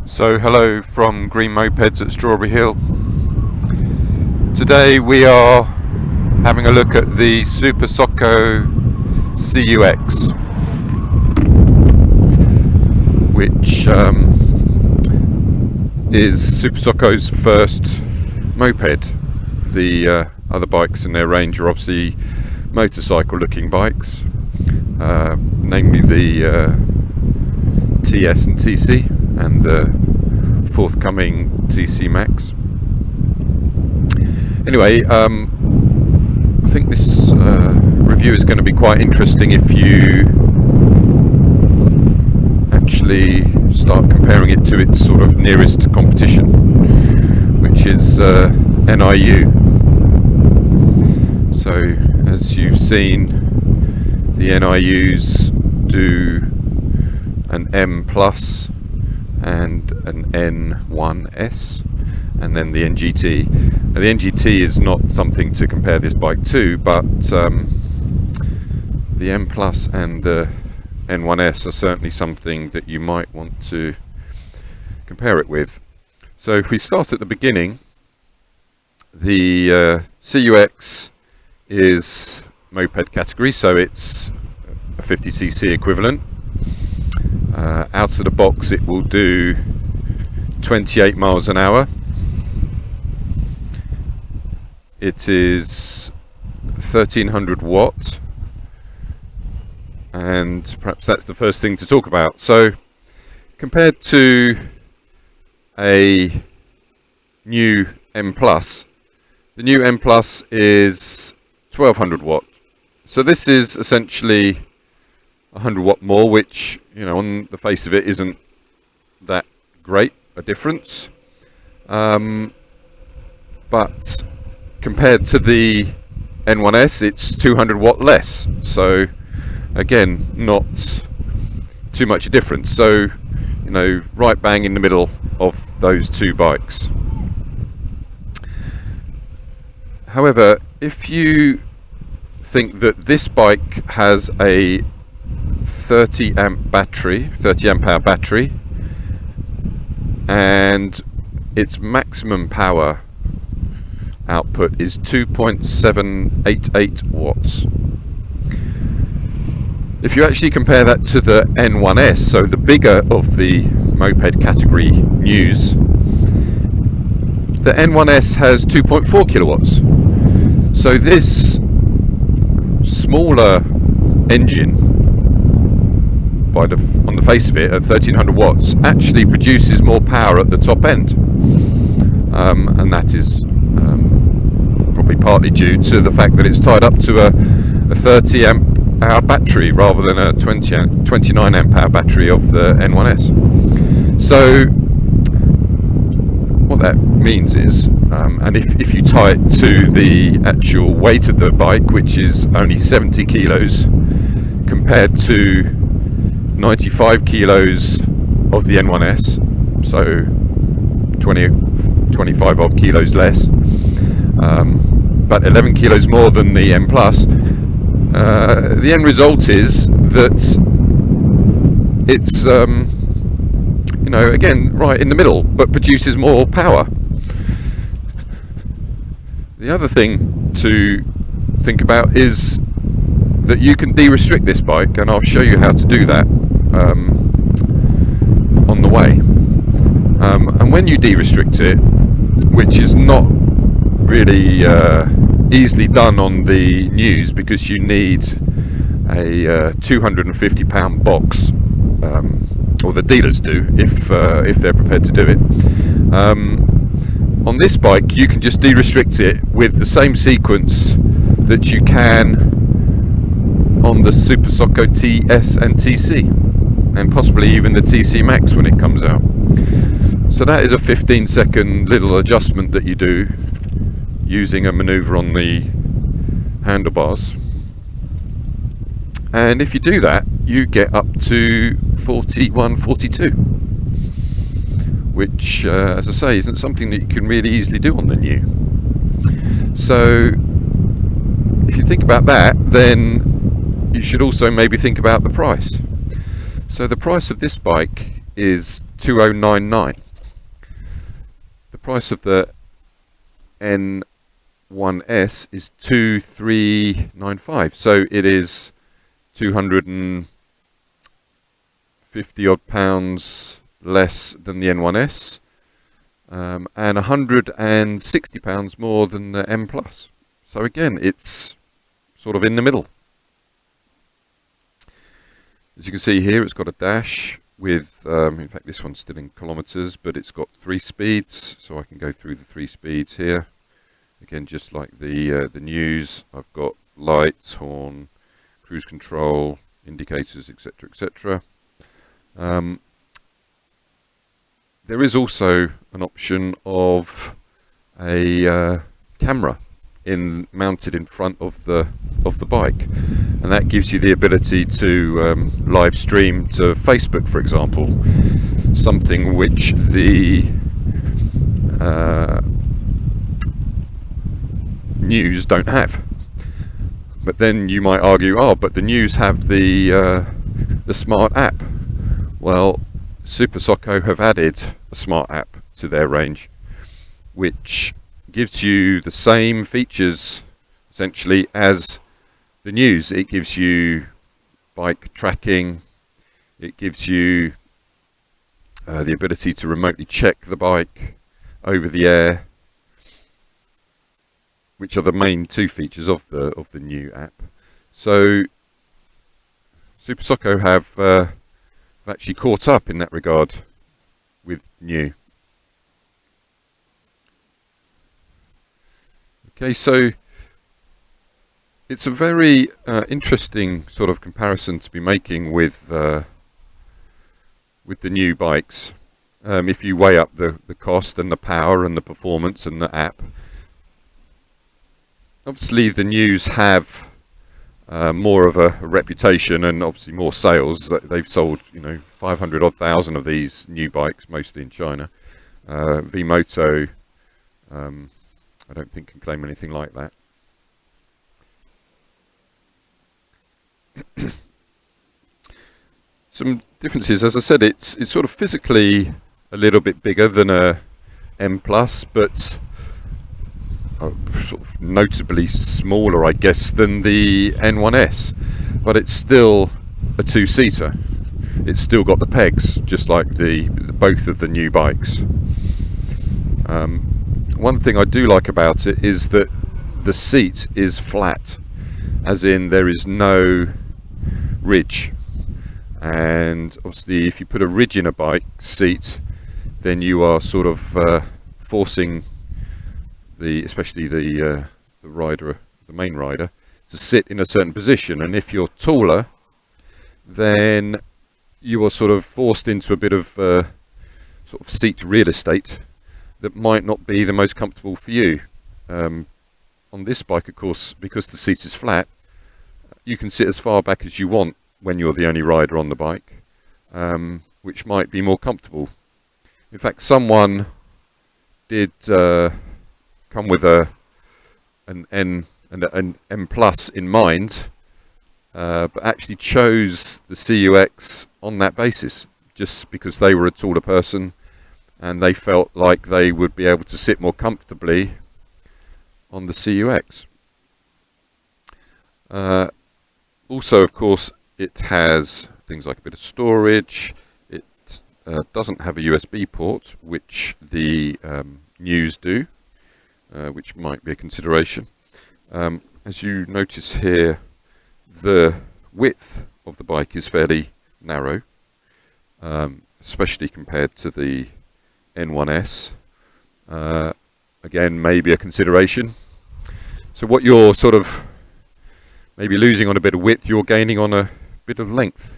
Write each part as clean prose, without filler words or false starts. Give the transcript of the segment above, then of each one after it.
So hello from Green-Mopeds at Strawberry Hill. Today we are having a look at the Super Soco CUx, which is Super Soco's first moped. The other bikes in their range are obviously motorcycle looking bikes, namely the TS and TC and the forthcoming TC Max. Anyway, I think this review is going to be quite interesting if you actually start comparing it to its sort of nearest competition, which is NIU. So as you've seen, the NIUs do an M Plus and an N1s, and then the NGT. Now, the NGT is not something to compare this bike to, but the M Plus and the N1s are certainly something that you might want to compare it with. So if we start at the beginning, the CUx is moped category, so it's a 50cc equivalent. Out of the box it will do 28 miles an hour. It is 1300 watt, and perhaps that's the first thing to talk about. So compared to a new M Plus, the new M Plus is 1200 watt. So this is essentially 100 watt more, which, you know, on the face of it isn't that great a difference, but compared to the N1s it's 200 watt less, so again not too much a difference. So, you know, right bang in the middle of those two bikes. However, if you think that this bike has a 30 amp hour battery, and its maximum power output is 2.788 watts. If you actually compare that to the N1s, so the bigger of the moped category news, the N1s has 2.4 kilowatts. So this smaller engine, on the face of it, at 1300 watts, actually produces more power at the top end, and that is probably partly due to the fact that it's tied up to a 30 amp hour battery rather than a 29 amp hour battery of the N1s. So what that means is, and if you tie it to the actual weight of the bike, which is only 70 kilos compared to 95 kilos of the N1s, so 25 odd kilos less, but 11 kilos more than the M Plus, the end result is that it's you know, again, right in the middle, but produces more power. The other thing to think about is that you can de-restrict this bike, and I'll show you how to do that on the way. And when you de-restrict it, which is not really easily done on the news, because you need a 250 pound box, or the dealers do if they're prepared to do it. On this bike you can just de-restrict it with the same sequence that you can on the Super Soco TS and TC, and possibly even the TC Max when it comes out. So that is a 15-second little adjustment that you do using a maneuver on the handlebars, and if you do that you get up to 41, 42, which as I say isn't something that you can really easily do on the new. So if you think about that, then you should also maybe think about the price. So the price of this bike is 2099. The price of the N1s is 2395, so it is 250 odd pounds less than the N1s, and 160 pounds more than the M Plus. So again, it's sort of in the middle. As you can see here, it's got a dash with, in fact this one's still in kilometers, but it's got 3 speeds, so I can go through the 3 speeds here. Again, just like the news, I've got lights, horn, cruise control, indicators, etc, etc. There is also an option of a camera mounted in front of the bike, and that gives you the ability to live stream to Facebook, for example, something which the news don't have. But then you might argue, oh, but the news have the smart app. Well, Super Soco have added a smart app to their range, which gives you the same features essentially as the news. It gives you bike tracking, it gives you the ability to remotely check the bike over the air, which are the main 2 features of the new app. So Super Soco have actually caught up in that regard with new. Okay, so it's a very interesting sort of comparison to be making with the new bikes. If you weigh up the cost and the power and the performance and the app. Obviously the news have more of a reputation and obviously more sales. They've sold, 500 odd thousand of these new bikes, mostly in China. Vmoto, I don't think can claim anything like that. Some differences, as I said, it's sort of physically a little bit bigger than a M Plus, but sort of notably smaller, I guess, than the N1s. But it's still a 2-seater. It's still got the pegs, just like both of the new bikes. One thing I do like about it is that the seat is flat, as in there is no ridge. And obviously if you put a ridge in a bike seat, then you are sort of forcing especially the rider, the main rider, to sit in a certain position. And if you're taller, then you are sort of forced into a bit of sort of seat real estate that might not be the most comfortable for you. On this bike, of course, because the seat is flat, you can sit as far back as you want when you're the only rider on the bike, which might be more comfortable. In fact, someone did come with an M Plus in mind, but actually chose the CUx on that basis, just because they were a taller person and they felt like they would be able to sit more comfortably on the CUx. Also, of course, it has things like a bit of storage. It doesn't have a USB port, which the news do, which might be a consideration. As you notice here, the width of the bike is fairly narrow, especially compared to the N1s. Again, maybe a consideration. So what you're sort of maybe losing on a bit of width, you're gaining on a bit of length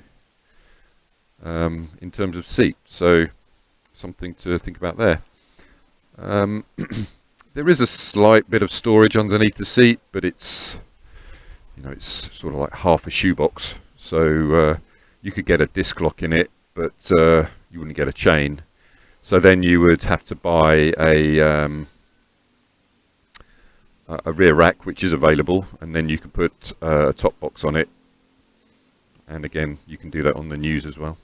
in terms of seat. So something to think about there. There is a slight bit of storage underneath the seat, but it's it's sort of like half a shoebox. So you could get a disc lock in it, but you wouldn't get a chain. So then you would have to buy a rear rack, which is available, and then you can put a top box on it. And again, you can do that on the news as well.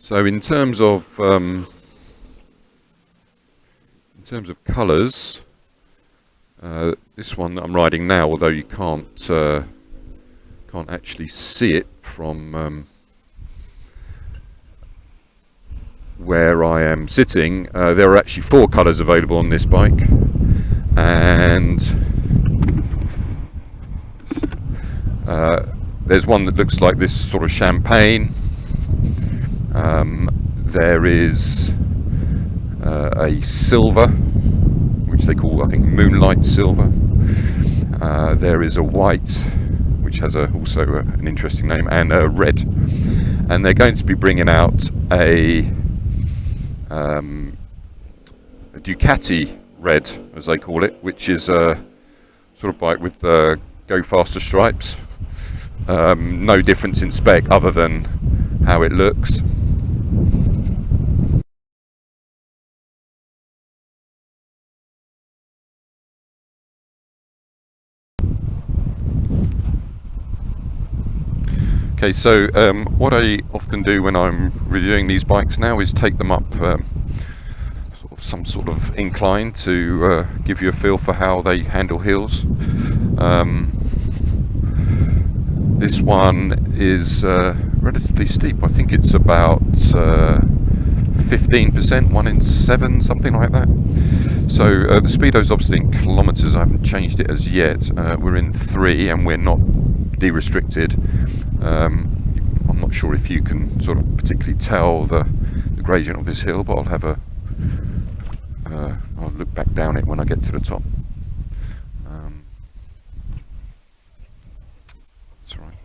So in terms of colours, this one that I'm riding now, although you can't actually see it from where I am sitting, there are actually 4 colours available on this bike, and there's one that looks like this sort of champagne. There is a silver, which they call, I think, moonlight silver. There is a white, which has also an interesting name, and a red. And they're going to be bringing out a Ducati red, as they call it, which is a sort of bike with go faster stripes. No difference in spec other than how it looks. Okay, so what I often do when I'm reviewing these bikes now is take them up some sort of incline to give you a feel for how they handle hills. This one is relatively steep. I think it's about 15%, 1 in 7, something like that. So the speedo's obviously in kilometres. I haven't changed it as yet. We're in 3 and we're not de-restricted. I'm not sure if you can sort of particularly tell the gradient of this hill, but I'll have I'll look back down it when I get to the top. That's right.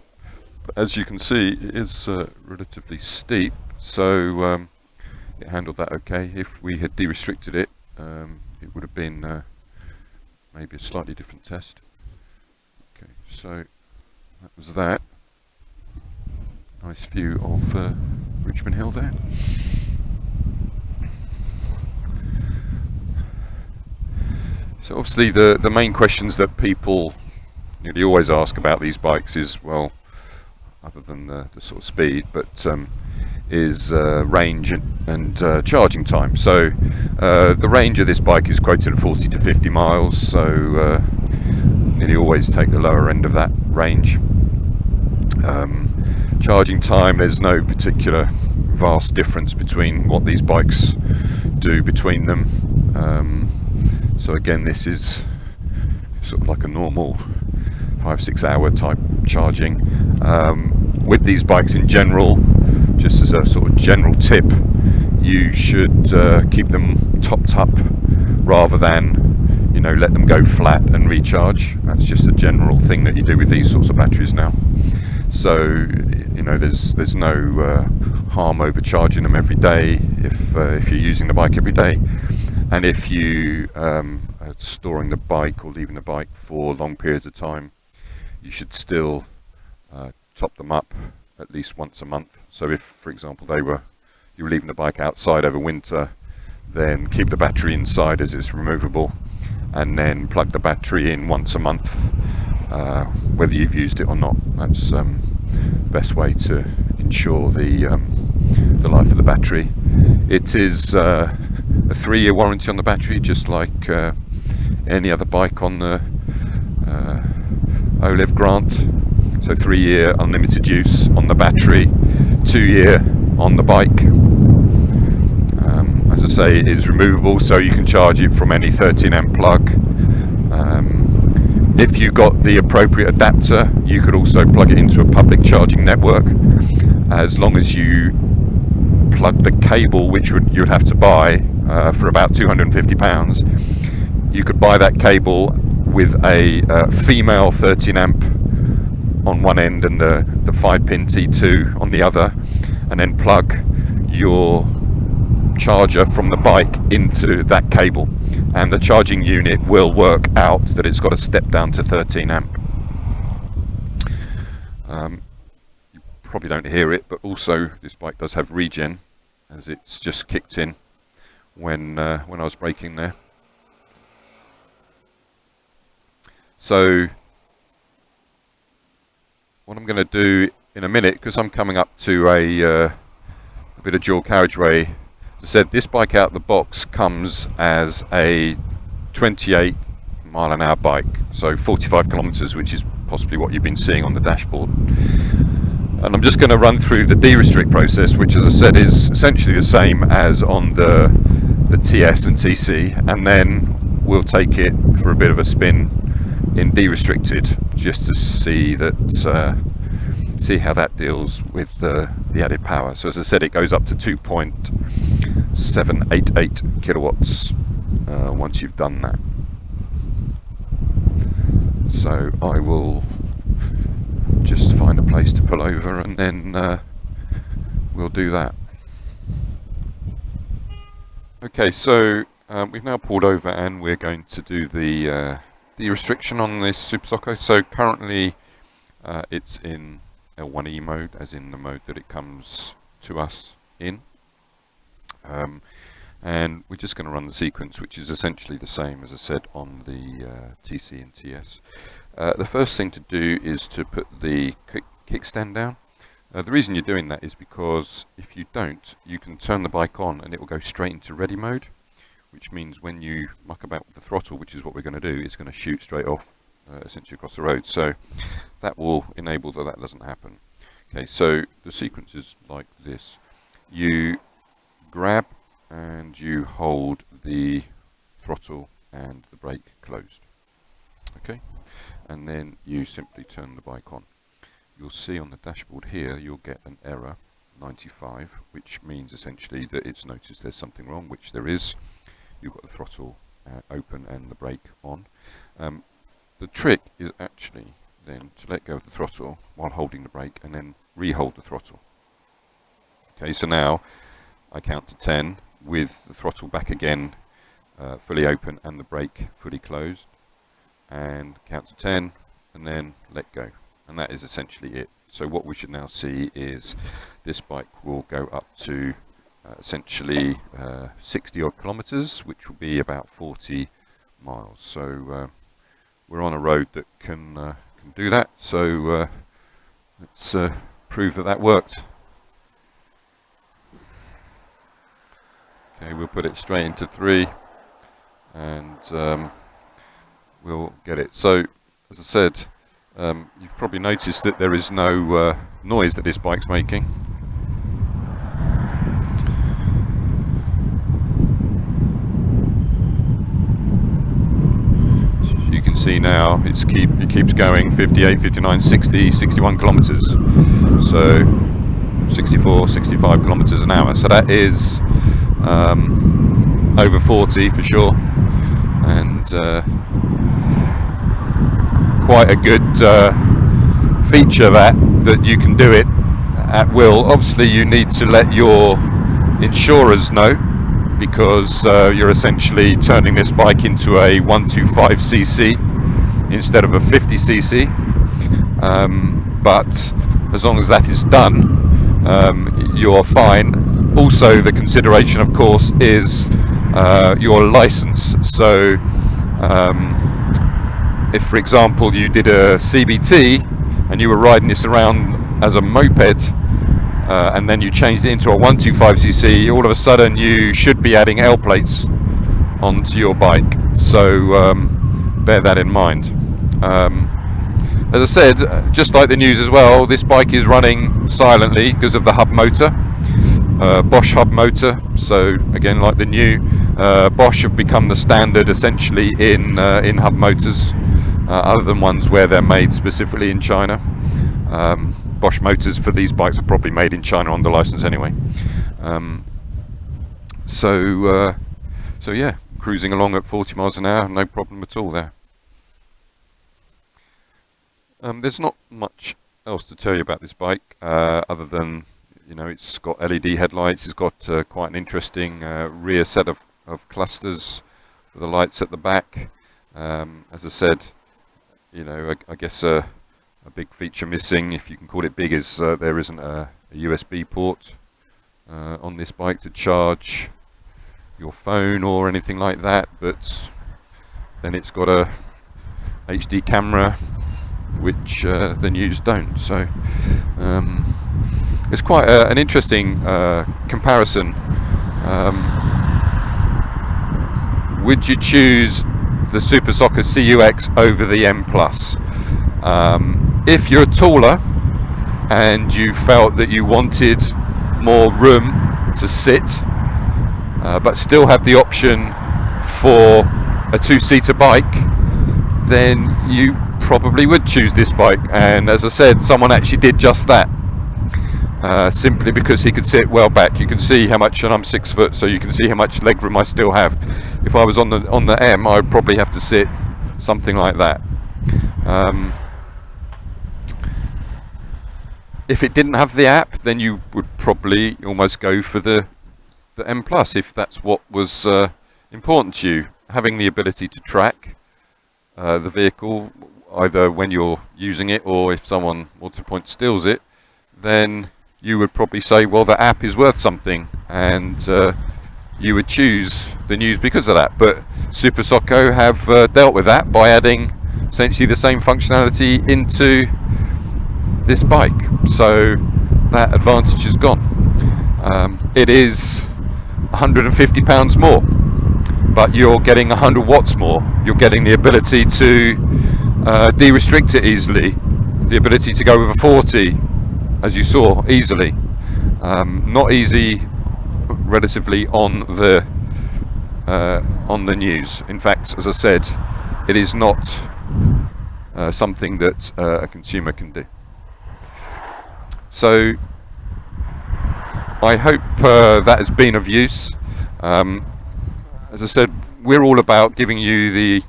But as you can see, it is relatively steep, so it handled that okay. If we had de-restricted it, it would have been maybe a slightly different test. Okay, so that was that. Nice view of Richmond Hill there. So obviously the main questions that people nearly always ask about these bikes is, well, other than the sort of speed, but is range and charging time. So the range of this bike is quoted at 40 to 50 miles, so nearly always take the lower end of that range. Charging time, there's no particular vast difference between what these bikes do between them. So again, this is sort of like a normal 5-6 hour type charging. With these bikes in general, just as a sort of general tip, you should keep them topped up rather than, you know, let them go flat and recharge. That's just a general thing that you do with these sorts of batteries now. So, you know, there's no harm overcharging them every day if you're using the bike every day. And if you are storing the bike or leaving the bike for long periods of time, you should still top them up at least once a month. So if, for example, you were leaving the bike outside over winter, then keep the battery inside as it's removable, and then plug the battery in once a month, whether you've used it or not. That's the best way to ensure the life of the battery. It is a 3-year warranty on the battery, just like any other bike on the OLEV grant. So 3-year unlimited use on the battery, 2-year on the bike. As I say, it is removable, so you can charge it from any 13 amp plug. If you got the appropriate adapter, you could also plug it into a public charging network, as long as you plug the cable, which you'd have to buy for about £250. You could buy that cable with a female 13 amp on one end and the 5-pin T2 on the other, and then plug your charger from the bike into that cable, and the charging unit will work out that it's got to step down to 13 amp. You probably don't hear it, but also this bike does have regen, as it's just kicked in when I was braking there. So what I'm going to do in a minute, because I'm coming up to a with a dual carriageway. As I said, this bike out the box comes as a 28 mile an hour bike, so 45 kilometers, which is possibly what you've been seeing on the dashboard. And I'm just going to run through the de-restrict process, which, as I said, is essentially the same as on the TS and TC, and then we'll take it for a bit of a spin in de-restricted, just to see how that deals with the added power. So as I said, it goes up to 2.788 kilowatts once you've done that. So I will just find a place to pull over, and then we'll do that. Okay, so we've now pulled over and we're going to do the restriction on this Super Soco. So currently it's in L1E mode, as in the mode that it comes to us in. And we're just going to run the sequence, which is essentially the same, as I said, on the TC and TS. The first thing to do is to put the kickstand down. The reason you're doing that is because if you don't, you can turn the bike on and it will go straight into ready mode, which means when you muck about with the throttle, which is what we're going to do, it's going to shoot straight off essentially across the road. So that will enable that doesn't happen. Okay, so the sequence is like this. You grab and you hold the throttle and the brake closed. Okay, and then you simply turn the bike on. You'll see on the dashboard here, you'll get an error 95, which means essentially that it's noticed there's something wrong, which there is. You've got the throttle open and the brake on. The trick is actually then to let go of the throttle while holding the brake and then re-hold the throttle. Okay, so now I count to 10 with the throttle back again, fully open, and the brake fully closed, and count to 10 and then let go, and that is essentially it. So what we should now see is this bike will go up to essentially 60 odd kilometers, which will be about 40 miles. So we're on a road that can do that, so let's prove that worked. Okay, we'll put it straight into 3 and we'll get it. So as I said, you've probably noticed that there is no noise that this bike's making. So you can see now it keeps going 58, 59, 60, 61 kilometers. So 64, 65 kilometers an hour. So that is over 40 for sure, and quite a good feature that you can do it at will. Obviously you need to let your insurers know, because you're essentially turning this bike into a 125cc instead of a 50cc, but as long as that is done, you're fine. Also, the consideration, of course, is your license. So if, for example, you did a CBT and you were riding this around as a moped, and then you changed it into a 125cc, all of a sudden you should be adding L plates onto your bike. So bear that in mind. As I said, just like the news as well, this bike is running silently because of the hub motor, Bosch hub motor. So again, like the new, Bosch have become the standard essentially in hub motors, other than ones where they're made specifically in China. Bosch motors for these bikes are probably made in China on the license anyway. So yeah, cruising along at 40 miles an hour, no problem at all there. There's not much else to tell you about this bike, other than, you know, it's got LED headlights. It's got quite an interesting rear set of clusters for the lights at the back. As I said, you know, I guess a big feature missing, if you can call it big, is there isn't a USB port on this bike to charge your phone or anything like that, but then it's got a HD camera, which the news don't. So it's quite an interesting comparison. Would you choose the Super Soco CUx over the M Plus? If you're taller and you felt that you wanted more room to sit, but still have the option for a two-seater bike, then you probably would choose this bike. And as I said, someone actually did just that, simply because he could sit well back. You can see how much, and I'm 6 foot, so you can see how much legroom I still have. If I was on the M, I would probably have to sit something like that. If it didn't have the app, then you would probably almost go for the M Plus, if that's what was important to you. Having the ability to track the vehicle, either when you're using it or if someone multi-point steals it, then you would probably say, well, the app is worth something, and you would choose the news because of that. But Super Soco have dealt with that by adding essentially the same functionality into this bike, so that advantage is gone. It is £150 more, but you're getting 100 watts more. You're getting the ability to de-restrict it easily, the ability to go with a 40, as you saw, easily. Not easy relatively on the news. In fact, as I said, it is not something that a consumer can do. So I hope that has been of use. As I said, we're all about giving you the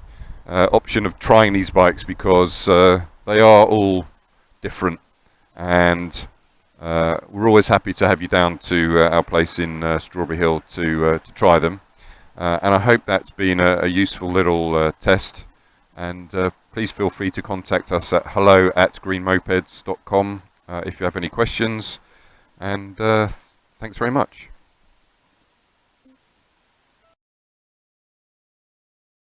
option of trying these bikes, because they are all different, and we're always happy to have you down to our place in Strawberry Hill to try them. And I hope that's been a useful little test, and please feel free to contact us at hello@green-mopeds.com if you have any questions, and thanks very much.